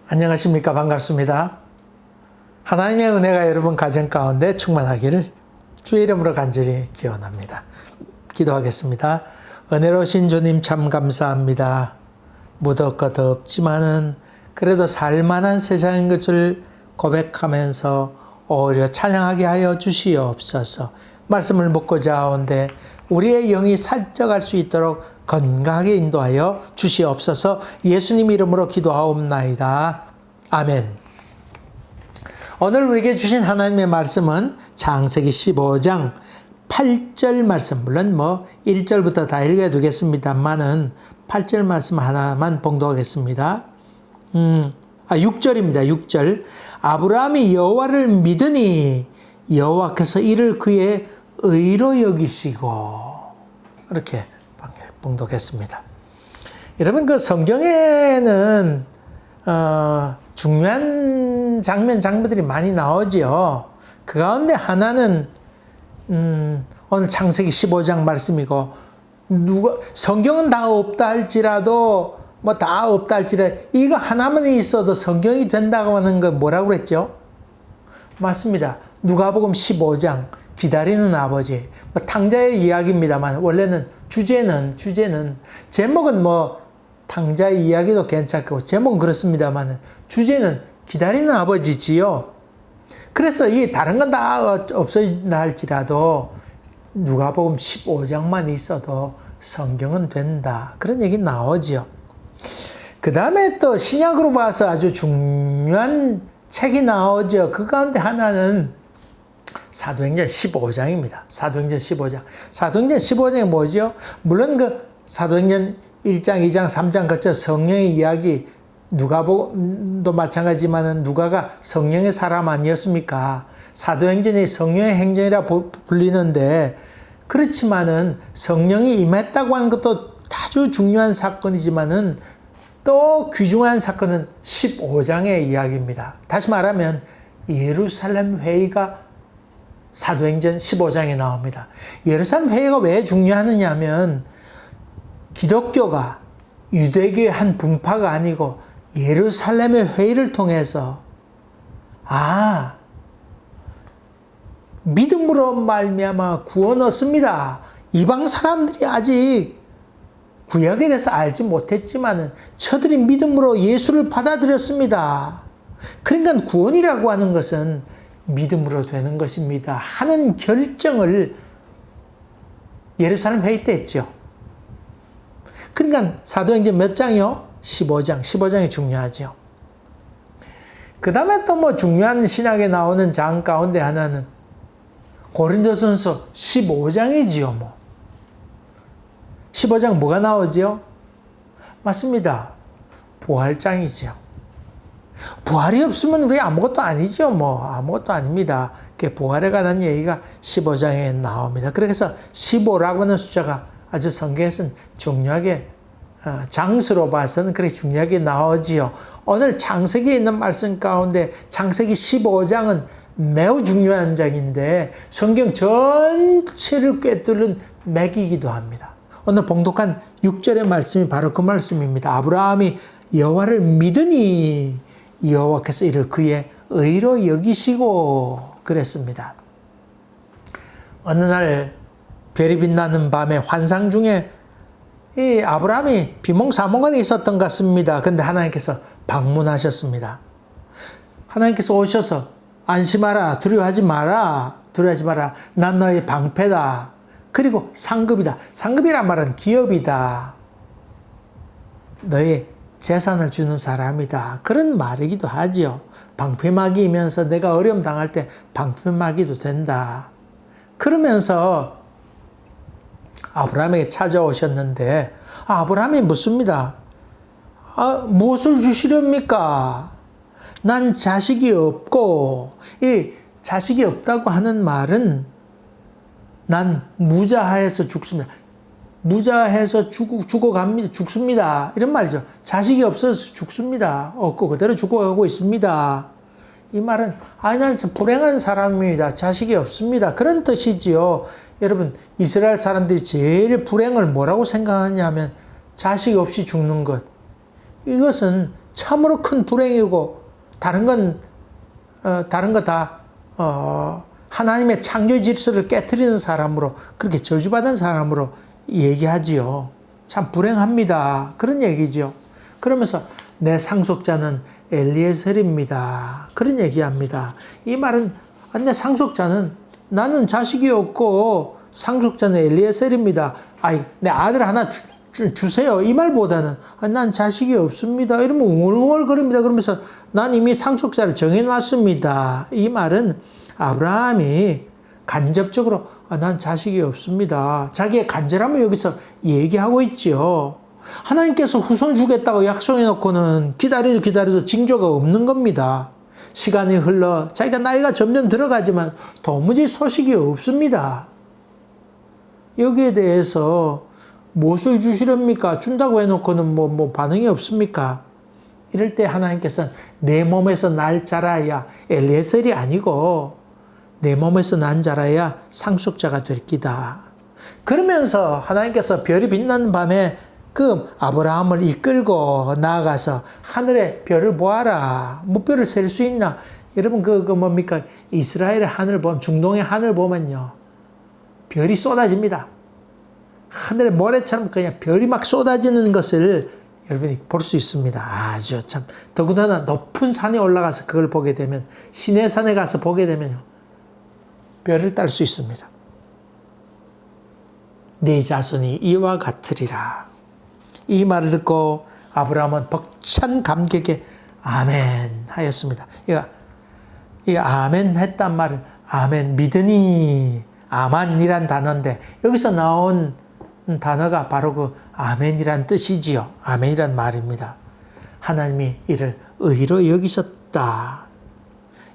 안녕하십니까. 반갑습니다. 하나님의 은혜가 여러분 가정 가운데 충만하기를 주의 이름으로 간절히 기원합니다. 기도하겠습니다. 은혜로우신 주님 참 감사합니다. 무덥고 덥지만은 그래도 살만한 세상인 것을 고백하면서 오히려 찬양하게 하여 주시옵소서. 말씀을 묻고자 하온데 우리의 영이 살쪄갈 수 있도록 건강하게 인도하여 주시옵소서. 예수님 이름으로 기도하옵나이다. 아멘. 오늘 우리에게 주신 하나님의 말씀은 창세기 15장 8절 말씀, 물론 1절부터 다 읽어두겠습니다만은 8절 말씀 하나만 봉독하겠습니다. 6절입니다. 6절. 아브라함이 여호와를 믿으니 여호와께서 이를 그의 의로 여기시고, 이렇게 봉독했습니다. 여러분, 그 성경에는 중요한 장면들이 많이 나오지요. 그 가운데 하나는 오늘 창세기 15장 말씀이고, 성경은 다 없다 할지라도 다 없다 할지라도 이거 하나만 있어도 성경이 된다고 하는 거 뭐라고 그랬죠? 맞습니다. 누가복음 15장 기다리는 아버지. 탕자의 이야기입니다만 원래는 주제는 제목은 탕자의 이야기도 괜찮고 제목은 그렇습니다만 주제는 기다리는 아버지지요. 그래서 이 다른 건 다 없어진다 할지라도 누가복음 15장만 있어도 성경은 된다. 그런 얘기 나오죠. 그 다음에 또 신약으로 봐서 아주 중요한 책이 나오죠. 그 가운데 하나는 사도행전 15장입니다. 사도행전 15장. 사도행전 15장이 뭐죠? 물론 그 사도행전 1장, 2장, 3장 거쳐 성령의 이야기, 누가도 마찬가지지만 누가가 성령의 사람 아니었습니까? 사도행전이 성령의 행전이라 불리는데, 그렇지만은 성령이 임했다고 하는 것도 아주 중요한 사건이지만은 또 귀중한 사건은 15장의 이야기입니다. 다시 말하면 예루살렘 회의가 사도행전 15장에 나옵니다. 예루살렘 회의가 왜 중요하느냐 하면 기독교가 유대교의 한 분파가 아니고 예루살렘의 회의를 통해서 믿음으로 말미암아 구원 얻습니다. 이방 사람들이 아직 구약에 대해서 알지 못했지만은 저들이 믿음으로 예수를 받아들였습니다. 그러니까 구원이라고 하는 것은 믿음으로 되는 것입니다 하는 결정을 예루살렘 회의 때 했죠. 그러니까 사도행전 몇 장이요? 15장. 15장이 중요하죠. 그 다음에 또 중요한 신약에 나오는 장 가운데 하나는 고린도전서 15장이지요. 15장 뭐가 나오죠? 맞습니다. 부활장이죠. 부활이 없으면 우리 아무것도 아니죠. 아무것도 아닙니다. 부활에 관한 얘기가 15장에 나옵니다. 그래서 15라고 하는 숫자가 아주 성경에서는 중요하게, 장수로 봐서는 그렇게 중요하게 나오지요. 오늘 창세기에 있는 말씀 가운데 창세기 15장은 매우 중요한 장인데 성경 전체를 꿰뚫는 맥이기도 합니다. 오늘 봉독한 6절의 말씀이 바로 그 말씀입니다. 아브라함이 여호와를 믿으니 여호와께서 이를 그의 의로 여기시고 그랬습니다. 어느 날 별이 빛나는 밤에 환상 중에 이 아브라함이 비몽사몽간에 있었던 것 같습니다. 그런데 하나님께서 방문하셨습니다. 하나님께서 오셔서 안심하라, 두려워하지 마라, 난 너의 방패다. 그리고 상급이다. 상급이란 말은 기업이다. 너의 재산을 주는 사람이다. 그런 말이기도 하지요. 방패막이면서 내가 어려움 당할 때 방패막이도 된다. 그러면서 아브라함에게 찾아오셨는데, 아브라함이 묻습니다. 무엇을 주시렵니까? 난 자식이 없고, 이 자식이 없다고 하는 말은 난 무자해서 죽습니다. 무자해서 죽어갑니다. 죽습니다. 이런 말이죠. 자식이 없어서 죽습니다. 없고 그대로 죽어가고 있습니다. 이 말은 난 불행한 사람입니다. 자식이 없습니다. 그런 뜻이지요. 여러분, 이스라엘 사람들이 제일 불행을 뭐라고 생각하냐 하면 자식 없이 죽는 것. 이것은 참으로 큰 불행이고 다른 거 다 하나님의 창조 질서를 깨트리는 사람으로 그렇게 저주받은 사람으로 얘기하지요. 참 불행합니다. 그런 얘기죠. 그러면서 내 상속자는 엘리에셀입니다. 그런 얘기합니다. 이 말은 내 상속자는 나는 자식이 없고 상속자는 엘리에셀입니다. 내 아들 하나 주세요. 이 말보다는 난 자식이 없습니다. 이러면 웅얼웅얼거립니다. 그러면서 난 이미 상속자를 정해놨습니다. 이 말은 아브라함이 간접적으로 난 자식이 없습니다. 자기의 간절함을 여기서 얘기하고 있지요. 하나님께서 후손 주겠다고 약속해놓고는 기다려도 징조가 없는 겁니다. 시간이 흘러 자기가 나이가 점점 들어가지만 도무지 소식이 없습니다. 여기에 대해서 무엇을 주시렵니까? 준다고 해놓고는 뭐 반응이 없습니까? 이럴 때 하나님께서는 내 몸에서 날 자라야 엘리에셀이 아니고 내 몸에서 난 자라야 상속자가 될 기다. 그러면서 하나님께서 별이 빛나는 밤에 그 아브라함을 이끌고 나아가서 하늘의 별을 보아라. 무별을 셀 수 있나? 여러분 그 뭡니까? 이스라엘의 하늘 보면 중동의 하늘 보면요. 별이 쏟아집니다. 하늘의 모래처럼 그냥 별이 막 쏟아지는 것을 여러분이 볼 수 있습니다. 아주 참 더군다나 높은 산에 올라가서 그걸 보게 되면 시내산에 가서 보게 되면요. 별을 딸 수 있습니다. 네 자손이 이와 같으리라. 이 말을 듣고 아브라함은 벅찬 감격에 아멘 하였습니다. 이 아멘 했단 말은 아멘 믿으니 아만이란 단어인데 여기서 나온 단어가 바로 그 아멘이란 뜻이지요. 아멘이란 말입니다. 하나님이 이를 의로 여기셨다.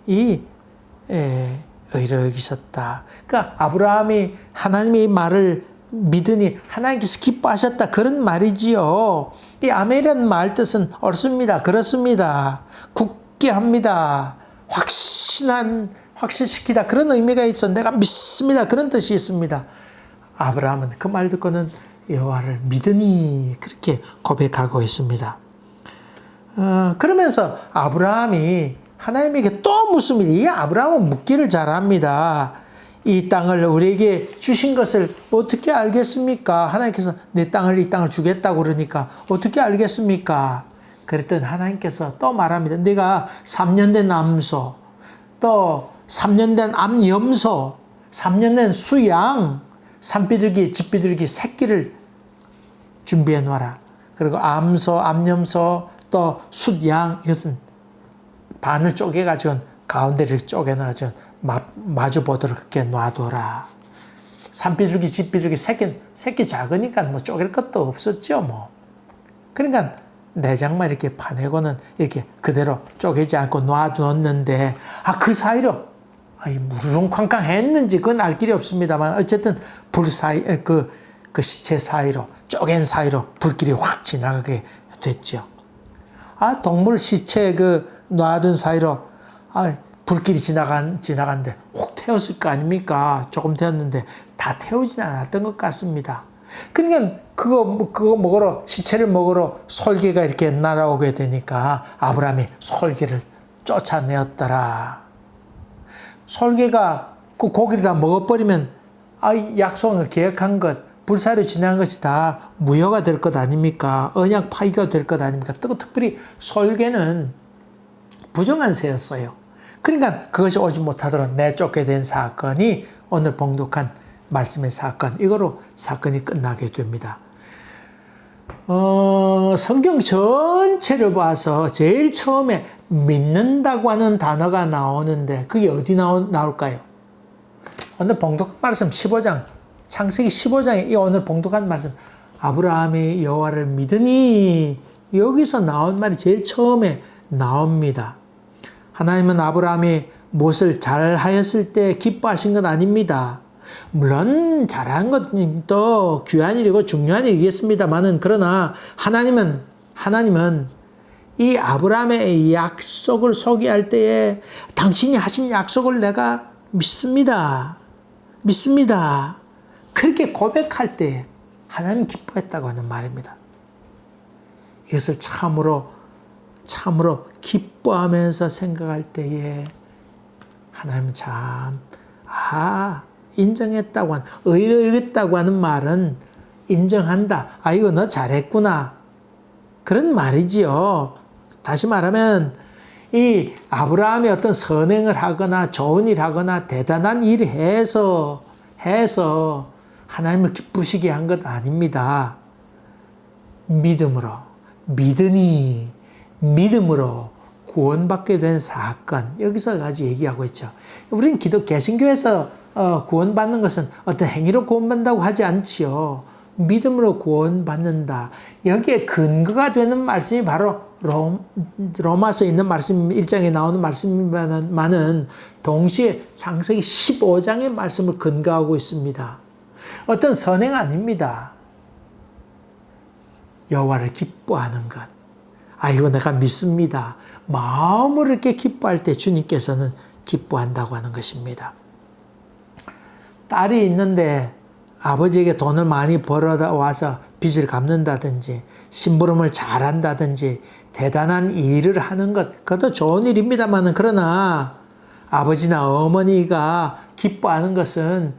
의로 여기셨다. 그러니까 아브라함이 하나님의 말을 믿으니 하나님께서 기뻐하셨다. 그런 말이지요. 이 아멘이라는 말 뜻은 옳습니다. 그렇습니다. 굳게 합니다. 확실시키다. 그런 의미가 있어. 내가 믿습니다. 그런 뜻이 있습니다. 아브라함은 그 말 듣고는 여호와를 믿으니 그렇게 고백하고 있습니다. 그러면서 아브라함이 하나님에게 또 묻습니다. 이 아브라함은 묻기를 잘합니다. 이 땅을 우리에게 주신 것을 어떻게 알겠습니까? 하나님께서 이 땅을 주겠다고 그러니까 어떻게 알겠습니까? 그랬더니 하나님께서 또 말합니다. 네가 3년 된 암소, 또 3년 된 암염소, 3년 된 수양, 산비둘기, 집비둘기 새끼를 준비해 놓아라. 그리고 암소, 암염소, 또 숫양, 이것은 반을 쪼개가지고 가운데를 쪼개놔가지고 마주 보도록 그렇게 놔둬라. 산비둘기, 집비둘기 새끼 작으니까 뭐 쪼갤 것도 없었죠, 뭐. 그러니까 내장만 이렇게 파내고는 이렇게 그대로 쪼개지 않고 놔두었는데, 그 사이로, 무르릉쾅쾅 했는지 그건 알 길이 없습니다만, 어쨌든 그 시체 사이로, 쪼갠 사이로 불길이 확 지나가게 됐죠. 동물 시체 놔둔 사이로, 불길이 지나간데 혹 태웠을 거 아닙니까? 조금 태웠는데 다 태우지는 않았던 것 같습니다. 그러니까 그거 먹으러, 시체를 먹으러 솔개가 이렇게 날아오게 되니까 아브라함이 솔개를 쫓아내었더라. 솔개가 그 고기를 다 먹어버리면 약속을 계약한 것, 불사로 지난 것이 다 무효가 될 것 아닙니까? 언약 파기가 될 것 아닙니까? 특별히 솔개는 부정한 새였어요. 그러니까 그것이 오지 못하도록 내쫓게 된 사건이 오늘 봉독한 말씀의 사건, 이거로 사건이 끝나게 됩니다. 성경 전체를 봐서 제일 처음에 믿는다고 하는 단어가 나오는데 그게 어디 나올까요? 오늘 봉독한 말씀 15장, 창세기 15장에 이 오늘 봉독한 말씀, 아브라함이 여호와를 믿으니, 여기서 나온 말이 제일 처음에 나옵니다. 하나님은 아브라함이 무엇을 잘하였을 때 기뻐하신 건 아닙니다. 물론 잘한 것도 귀한 일이고 중요한 일이겠습니다만은, 그러나 하나님은 이 아브라함의 약속을 소개할 때에 당신이 하신 약속을 내가 믿습니다. 그렇게 고백할 때 하나님 기뻐했다고 하는 말입니다. 이것을 참으로 참으로 기뻐하면서 생각할 때에 하나님은 참, 인정했다고 하는, 의롭다고 하는 말은 인정한다. 이거 너 잘했구나. 그런 말이지요. 다시 말하면 이 아브라함이 어떤 선행을 하거나 좋은 일 하거나 대단한 일을 해서 하나님을 기쁘시게 한 것 아닙니다. 믿음으로, 믿음으로 구원받게 된 사건, 여기서 아주 얘기하고 있죠. 우리는 개신교에서 구원받는 것은 어떤 행위로 구원받는다고 하지 않지요. 믿음으로 구원받는다. 여기에 근거가 되는 말씀이 바로 로마서에 있는 말씀, 1장에 나오는 말씀만은 동시에 창세기 15장의 말씀을 근거하고 있습니다. 어떤 선행 아닙니다. 여호와를 기뻐하는 것. 이거 내가 믿습니다. 마음으로 이렇게 기뻐할 때 주님께서는 기뻐한다고 하는 것입니다. 딸이 있는데 아버지에게 돈을 많이 벌어와서 빚을 갚는다든지 심부름을 잘한다든지 대단한 일을 하는 것, 그것도 좋은 일입니다만, 그러나 아버지나 어머니가 기뻐하는 것은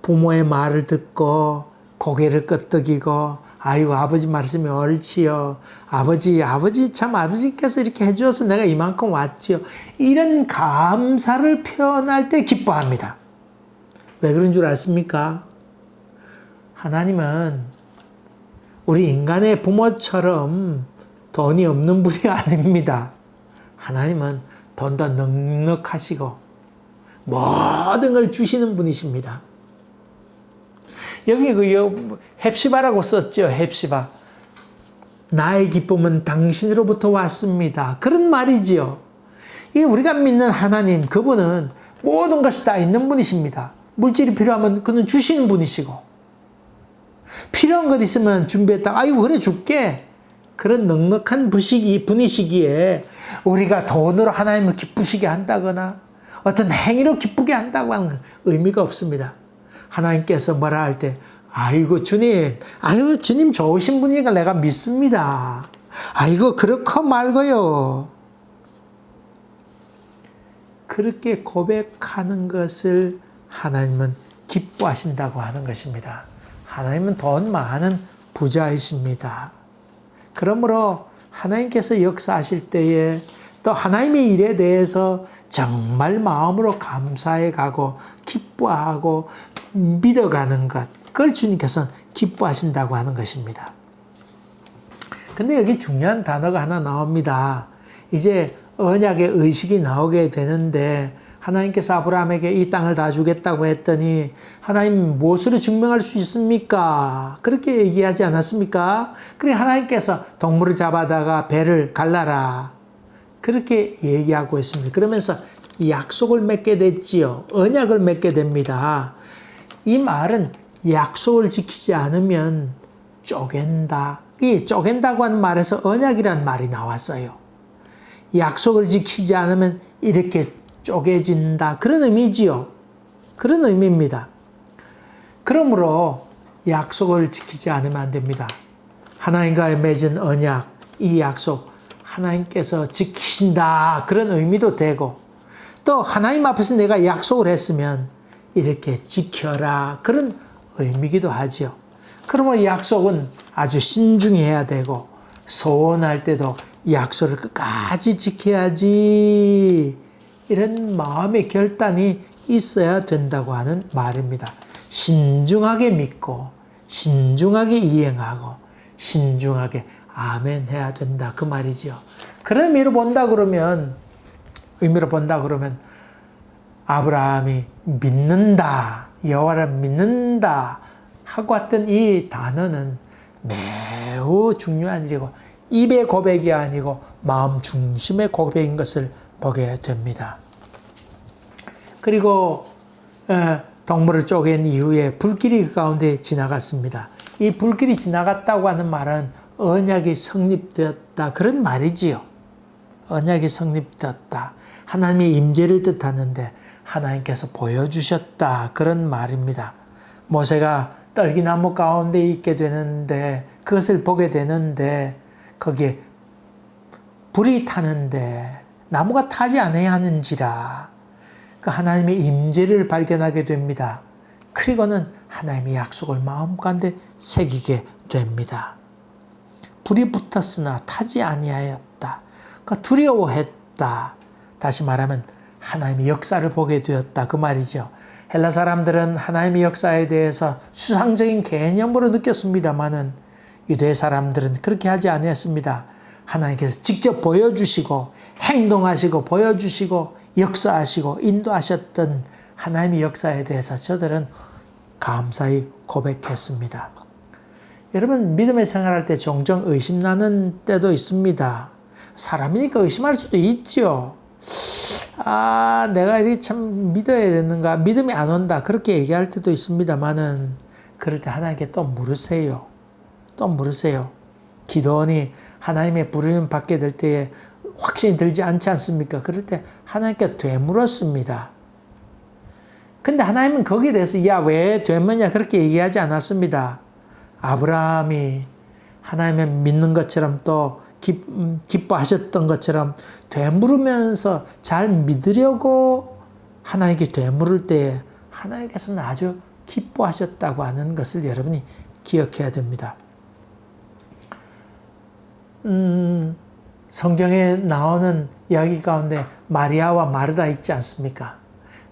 부모의 말을 듣고 고개를 끄덕이고, 아이고 아버지 말씀이 옳지요. 아버지께서 이렇게 해주셔서 내가 이만큼 왔지요. 이런 감사를 표현할 때 기뻐합니다. 왜 그런 줄 아십니까? 하나님은 우리 인간의 부모처럼 돈이 없는 분이 아닙니다. 하나님은 돈도 넉넉하시고 모든 걸 주시는 분이십니다. 여기 헵시바라고 썼죠. 헵시바. 나의 기쁨은 당신으로부터 왔습니다. 그런 말이지요. 이 우리가 믿는 하나님, 그분은 모든 것이 다 있는 분이십니다. 물질이 필요하면 그는 주시는 분이시고, 필요한 것 있으면 준비했다가 아이고 그래 줄게. 그런 넉넉한 분이시기에 우리가 돈으로 하나님을 기쁘시게 한다거나 어떤 행위로 기쁘게 한다고 하는 의미가 없습니다. 하나님께서 뭐라 할 때 아이고 주님 좋으신 분이니까 내가 믿습니다. 아이고 그렇고 말고요. 그렇게 고백하는 것을 하나님은 기뻐하신다고 하는 것입니다. 하나님은 돈 많은 부자이십니다. 그러므로 하나님께서 역사하실 때에 또 하나님의 일에 대해서 정말 마음으로 감사해 가고 기뻐하고 믿어가는 것, 그걸 주님께서 기뻐하신다고 하는 것입니다. 근데 여기 중요한 단어가 하나 나옵니다. 이제 언약의 의식이 나오게 되는데, 하나님께서 아브라함에게 이 땅을 다 주겠다고 했더니 하나님 무엇으로 증명할 수 있습니까? 그렇게 얘기하지 않았습니까? 그래 하나님께서 동물을 잡아다가 배를 갈라라, 그렇게 얘기하고 있습니다. 그러면서 약속을 맺게 됐지요. 언약을 맺게 됩니다. 이 말은 약속을 지키지 않으면 쪼갠다. 이 쪼갠다고 하는 말에서 언약이라는 말이 나왔어요. 약속을 지키지 않으면 이렇게 쪼개진다. 그런 의미지요. 그런 의미입니다. 그러므로 약속을 지키지 않으면 안 됩니다. 하나님과의 맺은 언약, 이 약속 하나님께서 지키신다. 그런 의미도 되고, 또 하나님 앞에서 내가 약속을 했으면 이렇게 지켜라. 그런 의미기도 하지요. 그러면 약속은 아주 신중해야 되고, 소원할 때도 약속을 끝까지 지켜야지, 이런 마음의 결단이 있어야 된다고 하는 말입니다. 신중하게 믿고 신중하게 이행하고 신중하게 아멘 해야 된다, 그 말이죠. 그런 의미로 본다 그러면 아브라함이 믿는다, 여호와를 믿는다 하고 왔던 이 단어는 매우 중요한 일이고, 입의 고백이 아니고 마음 중심의 고백인 것을 보게 됩니다. 그리고 동물을 쪼갠 이후에 불길이 그 가운데 지나갔습니다. 이 불길이 지나갔다고 하는 말은 언약이 성립되었다, 그런 말이지요. 언약이 성립되었다. 하나님의 임재를 뜻하는데 하나님께서 보여주셨다, 그런 말입니다. 모세가 떨기나무 가운데 있게 되는데, 그것을 보게 되는데 거기에 불이 타는데 나무가 타지 않아야 하는지라 그 하나님의 임재를 발견하게 됩니다. 그리고는 하나님의 약속을 마음가운데 새기게 됩니다. 불이 붙었으나 타지 아니하였다. 그러니까 두려워했다. 다시 말하면 하나님의 역사를 보게 되었다. 그 말이죠. 헬라 사람들은 하나님의 역사에 대해서 수상적인 개념으로 느꼈습니다마는 유대 사람들은 그렇게 하지 아니했습니다. 하나님께서 직접 보여주시고 행동하시고 보여주시고 역사하시고 인도하셨던 하나님의 역사에 대해서 저들은 감사히 고백했습니다. 여러분, 믿음의 생활할 때 종종 의심나는 때도 있습니다. 사람이니까 의심할 수도 있죠. 내가 이렇게 참 믿어야 되는가, 믿음이 안 온다, 그렇게 얘기할 때도 있습니다만은 그럴 때 하나님께 또 물으세요. 또 물으세요. 기도원이 하나님의 부르심 받게 될 때에 확신이 들지 않지 않습니까? 그럴 때 하나님께 되물었습니다. 근데 하나님은 거기에 대해서 왜 되물냐 그렇게 얘기하지 않았습니다. 아브라함이 하나님을 믿는 것처럼 또 기뻐하셨던 것처럼 되물으면서 잘 믿으려고 하나님께 되물을 때 하나님께서는 아주 기뻐하셨다고 하는 것을 여러분이 기억해야 됩니다. 성경에 나오는 이야기 가운데 마리아와 마르다 있지 않습니까?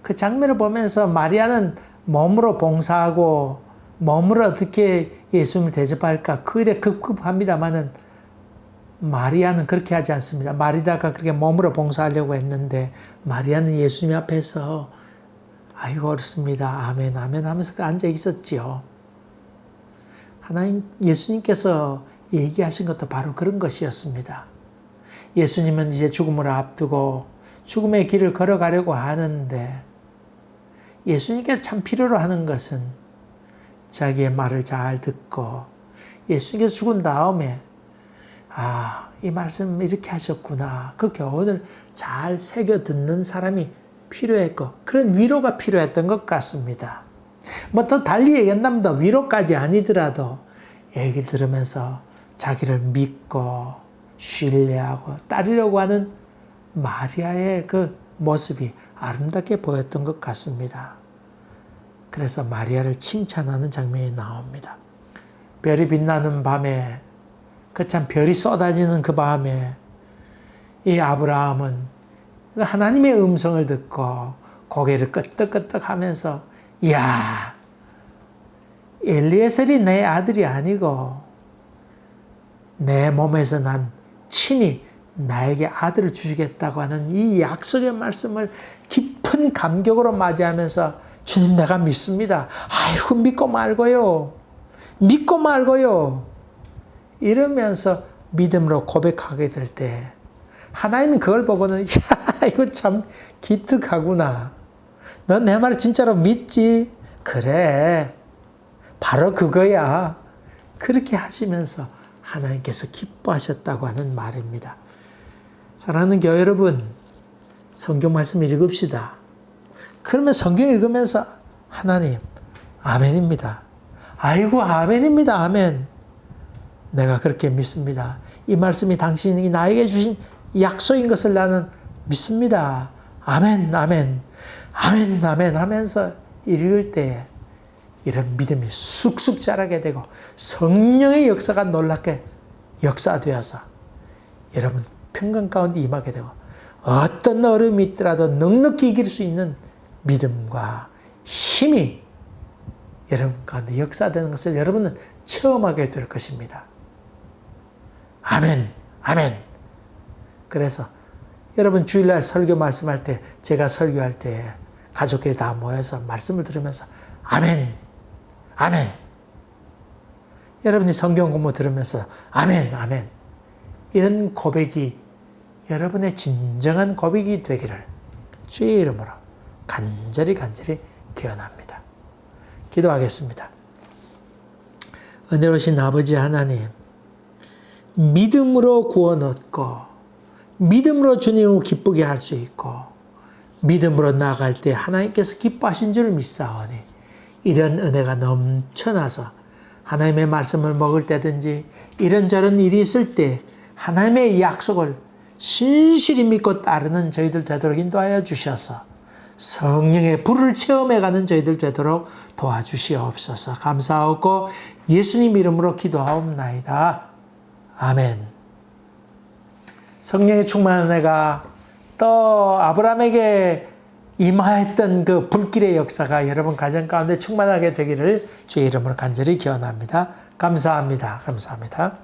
그 장면을 보면서 마리아는 몸으로 봉사하고 몸으로 어떻게 예수님을 대접할까 그 일에 급급합니다마는 마리아는 그렇게 하지 않습니다. 마리다가 그렇게 몸으로 봉사하려고 했는데 마리아는 예수님 앞에서 아이고 어렵습니다. 아멘 아멘 하면서 앉아 있었지요. 하나님 예수님께서 얘기하신 것도 바로 그런 것이었습니다. 예수님은 이제 죽음을 앞두고 죽음의 길을 걸어가려고 하는데 예수님께서 참 필요로 하는 것은 자기의 말을 잘 듣고 예수님께서 죽은 다음에 이 말씀 이렇게 하셨구나. 그 교훈을 잘 새겨 듣는 사람이 필요했고 그런 위로가 필요했던 것 같습니다. 뭐 더 달리 얘기한다면 위로까지 아니더라도 얘기를 들으면서 자기를 믿고 신뢰하고 따르려고 하는 마리아의 그 모습이 아름답게 보였던 것 같습니다. 그래서 마리아를 칭찬하는 장면이 나옵니다. 별이 빛나는 밤에 그 참 별이 쏟아지는 그 밤에 이 아브라함은 하나님의 음성을 듣고 고개를 끄덕끄덕 하면서 이야 엘리에셀이 내 아들이 아니고 내 몸에서 난 친히 나에게 아들을 주시겠다고 하는 이 약속의 말씀을 깊은 감격으로 맞이하면서 주님 내가 믿습니다. 아이고 믿고 말고요. 믿고 말고요. 이러면서 믿음으로 고백하게 될 때 하나님은 그걸 보고는 야 이거 참 기특하구나. 너 내 말을 진짜로 믿지? 그래. 바로 그거야. 그렇게 하시면서 하나님께서 기뻐하셨다고 하는 말입니다. 사랑하는 교회 여러분, 성경 말씀 읽읍시다. 그러면 성경 읽으면서 하나님, 아멘입니다. 아이고, 아멘입니다. 아멘. 내가 그렇게 믿습니다. 이 말씀이 당신이 나에게 주신 약속인 것을 나는 믿습니다. 아멘, 아멘, 아멘, 아멘 하면서 읽을 때 이런 믿음이 쑥쑥 자라게 되고 성령의 역사가 놀랍게 역사되어서 여러분 평강 가운데 임하게 되고 어떤 어려움이 있더라도 넉넉히 이길 수 있는 믿음과 힘이 여러분 가운데 역사되는 것을 여러분은 체험하게 될 것입니다. 아멘, 아멘. 그래서 여러분 주일날 설교 말씀할 때 제가 설교할 때 가족끼리 다 모여서 말씀을 들으면서 아멘, 아멘. 여러분이 성경 공부 들으면서 아멘, 아멘. 이런 고백이 여러분의 진정한 고백이 되기를 주의 이름으로 간절히 기원합니다. 기도하겠습니다. 은혜로우신 아버지 하나님, 믿음으로 구원 얻고 믿음으로 주님을 기쁘게 할 수 있고 믿음으로 나아갈 때 하나님께서 기뻐하신 줄 믿사오니 이런 은혜가 넘쳐나서 하나님의 말씀을 먹을 때든지 이런저런 일이 있을 때 하나님의 약속을 신실히 믿고 따르는 저희들 되도록 인도하여 주셔서 성령의 불을 체험해가는 저희들 되도록 도와주시옵소서. 감사하고 예수님 이름으로 기도하옵나이다. 아멘. 성령의 충만한 은혜가 또 아브라함에게 임하였던 그 불길의 역사가 여러분 가정 가운데 충만하게 되기를 주의 이름으로 간절히 기원합니다. 감사합니다. 감사합니다.